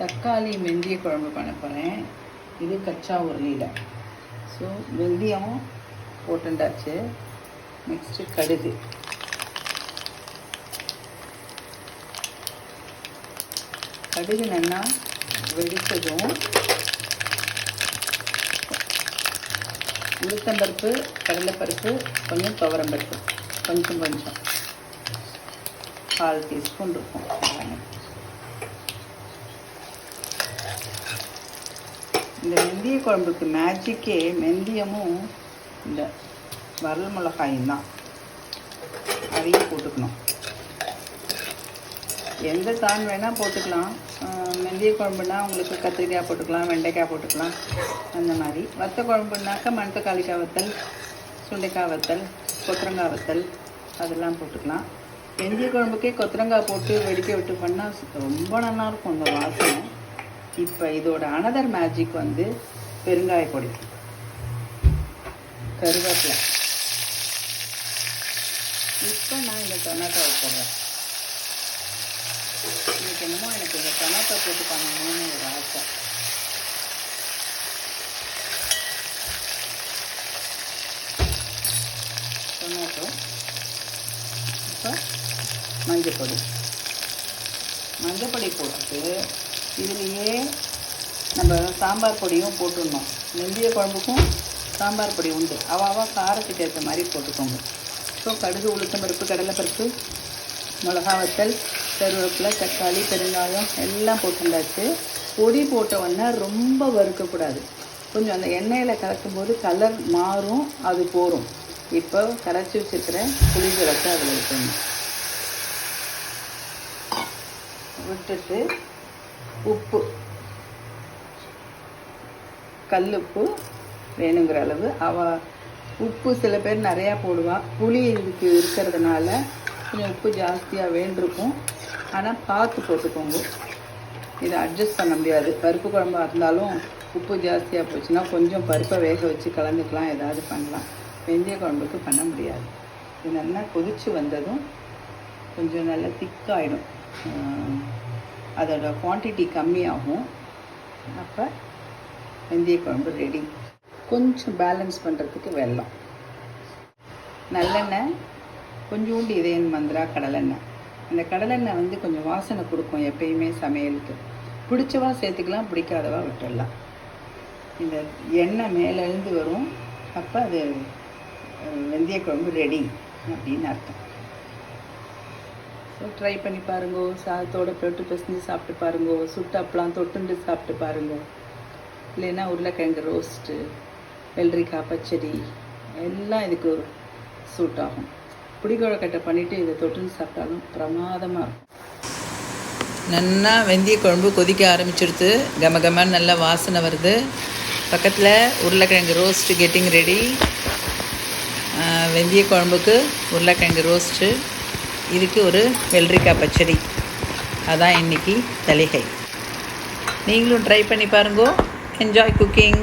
தக்காளி வெந்தய குழம்பு பண்ண போகிறேன். இது கச்சா உருளியில். ஸோ வெந்தயம் போட்டுண்டாச்சு. நெக்ஸ்ட்டு கடுகு, கடுகு நல்லா வெடித்ததும் உளுத்தம்பருப்பு, கடலைப்பருப்பு, கொஞ்சம் துவரம்பருப்பு, கொஞ்சம் கொஞ்சம் 1/4 டீஸ்பூன் இருக்கும். இந்த வெந்தய குழம்புக்கு மேஜிக்கே வெந்தயமும் இந்த வரல் மிளகாயும் தான். அதையும் போட்டுக்கணும். எந்த கான் வேணால் போட்டுக்கலாம். வெந்தய குழம்புனா உங்களுக்கு கத்திரிக்காய் போட்டுக்கலாம், வெண்டைக்காய் போட்டுக்கலாம், அந்த மாதிரி. வத்த குழம்புனாக்கா மணத்தக்காளிக்காய் வத்தல், சுண்டைக்காய் வத்தல், கொத்தரங்காய் வத்தல் அதெல்லாம் போட்டுக்கலாம். வெந்தய குழம்புக்கே கொத்தரங்காய் போட்டு வெடிக்க விட்டு பண்ணால் ரொம்ப நல்லாயிருக்கும் அந்த வாசனை. இப்போ இதோட அனதர் மேஜிக் வந்து பெருங்காய பொடி, கருவேப்பிலை. இப்போ நான் இந்த டொமேட்டோவை போடுறேன். இன்னைக்கு என்னமோ எனக்கு இந்த டொமேட்டோ போட்டு பண்ணணும்னு ஒரு ஆசை. டொமேட்டோ, இப்போ மஞ்சப்பொடி போட்டுட்டு இதுலேயே நம்ம சாம்பார் பொடியும் போட்டுடணும். வெந்தய குழம்புக்கும் சாம்பார் பொடி உண்டு. அவாவா காரத்துக்கு ஏற்ற மாதிரி போட்டுக்கோங்க. ஸோ கடுகு, உளுத்தம்பருப்பு, கடலைப்பருப்பு, மிளகா வத்தல், கருவேப்பிலை, தக்காளி, பெருங்காயம் எல்லாம் போட்டுண்டாச்சு. பொடி போட்ட உடனே ரொம்ப வறுக்கக்கூடாது. கொஞ்சம் அந்த எண்ணெயில் கலக்கும்போது கலர் மாறும், அது போகும். இப்போ கரைச்சி வச்சுருக்கிற புளி ஜலத்தை அதில் வைக்கணும். விட்டுட்டு உப்பு, கல்லுப்பு வேணுங்கிற அளவு. உப்பு சில பேர் நிறையா போடுவா. புளி இதுக்கு இருக்கிறதுனால கொஞ்சம் உப்பு ஜாஸ்தியாக வேண்டிருக்கும். ஆனால் பார்த்து போட்டுக்கோங்க. இதை அட்ஜஸ்ட் பண்ண முடியாது. பருப்பு குழம்பாக இருந்தாலும் உப்பு ஜாஸ்தியாக போச்சுன்னா கொஞ்சம் பருப்பை வேக வச்சு கலந்துக்கலாம், ஏதாவது பண்ணலாம். வெந்தய குழம்புக்கு பண்ண முடியாது. இது நல்லா கொதித்து வந்ததும் கொஞ்சம் நல்லா திக்காகிடும். அதோட குவான்டிட்டி கம்மியாகும். அப்போ வெந்தய குழம்பு ரெடி. கொஞ்சம் பேலன்ஸ் பண்ணுறதுக்கு வெல்லம், நல்லெண்ணெய், கொஞ்சோண்டு இதயம் மந்திரா கடலெண்ணெய். அந்த கடலெண்ணெய் வந்து கொஞ்சம் வாசனை கொடுக்கும் எப்பயுமே சமையலுக்கு. பிடிச்சவா சேர்த்துக்கலாம், பிடிக்காதவா விட்டுடலாம். இந்த எண்ணெய் மேலேருந்து வரும். அப்போ அது வெந்தய குழம்பு ரெடி அப்படின்னு அர்த்தம். ஸோ ட்ரை பண்ணி பாருங்கோ. சாதத்தோடு போட்டு பிசைஞ்சு சாப்பிட்டு பாருங்கோ. சுட்டு அப்பளம் தொட்டுண்டு சாப்பிட்டு பாருங்கோ. இல்லைன்னா உருளைக்கிழங்கு ரோஸ்ட்டு, வெள்ளரிக்காய் பச்சடி எல்லாம் இதுக்கு ஒரு சூட் ஆகும். புளிக்குழக்கட்டை பண்ணிவிட்டு இதை தொட்டுன்னு சாப்பிட்டாலும் பிரமாதமாக இருக்கும். நல்லா வெந்தய குழம்பு கொதிக்க ஆரம்பிச்சிடுது. கமகமன்னு நல்லா வாசனை வருது. பக்கத்தில் உருளைக்கிழங்கு ரோஸ்ட்டு கெட்டிங் ரெடி. வெந்தய குழம்புக்கு உருளைக்கிழங்கு ரோஸ்ட்டு, இதுக்கு ஒரு வெள்ளரிக்காய் பச்சடி. அதான் இன்றைக்கி தலிகை. நீங்களும் ட்ரை பண்ணி பாருங்கோ. Enjoy cooking.